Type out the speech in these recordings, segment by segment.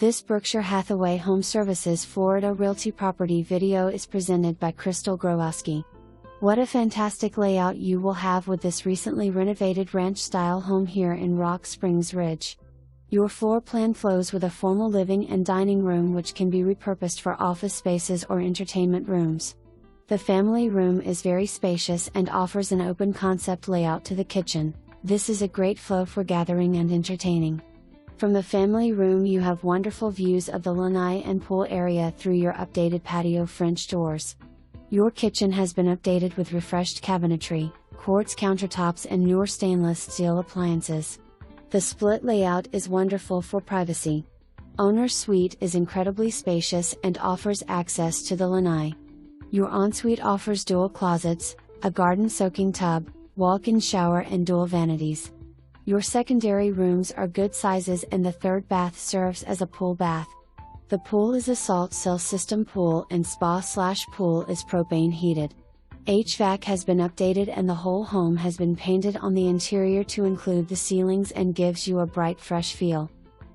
This Berkshire Hathaway HomeServices Florida Realty property video is presented by Crystal Growoski. What a fantastic layout you will have with this recently renovated ranch-style home here in Rock Springs Ridge. Your floor plan flows with a formal living and dining room which can be repurposed for office spaces or entertainment rooms. The family room is very spacious and offers an open concept layout to the kitchen. This is a great flow for gathering and entertaining. From the family room you have wonderful views of the Lanai and Pool area through your updated patio French doors. Your kitchen has been updated with refreshed cabinetry, quartz countertops and newer stainless steel appliances. The split layout is wonderful for privacy. Owner's suite is incredibly spacious and offers access to the lanai. Your ensuite offers dual closets, a garden soaking tub, walk-in shower and dual vanities. Your secondary rooms are good sizes and the third bath serves as a pool bath. The pool is a salt cell system pool and spa/pool is propane heated. Hvac has been updated and the whole home has been painted on the interior to include the ceilings and gives you a bright fresh feel.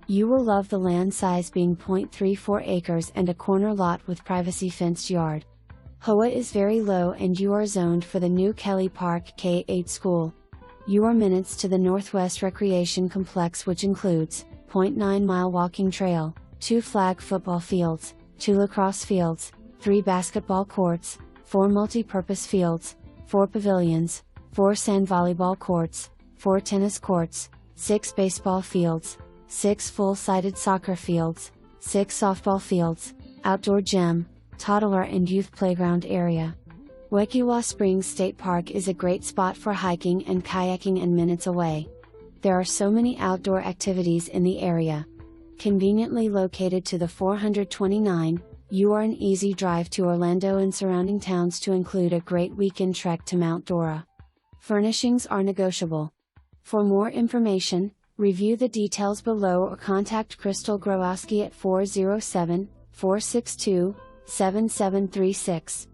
You will love the land size being 0.34 acres and a corner lot with privacy fenced yard. HOA is very low and you are zoned for the new Kelly Park K-8 school. You are minutes to the Northwest Recreation Complex which includes 0.9-mile walking trail, 2 flag football fields, 2 lacrosse fields, 3 basketball courts, 4 multi-purpose fields, 4 pavilions, 4 sand volleyball courts, 4 tennis courts, 6 baseball fields, 6 full-sided soccer fields, 6 softball fields, outdoor gym, toddler and youth playground area. Wekiwa Springs State Park is a great spot for hiking and kayaking and minutes away. There are so many outdoor activities in the area. Conveniently located to the 429, you are an easy drive to Orlando and surrounding towns to include a great weekend trek to Mount Dora. Furnishings are negotiable. For more information, review the details below or contact Crystal Growoski at 407-462-7736.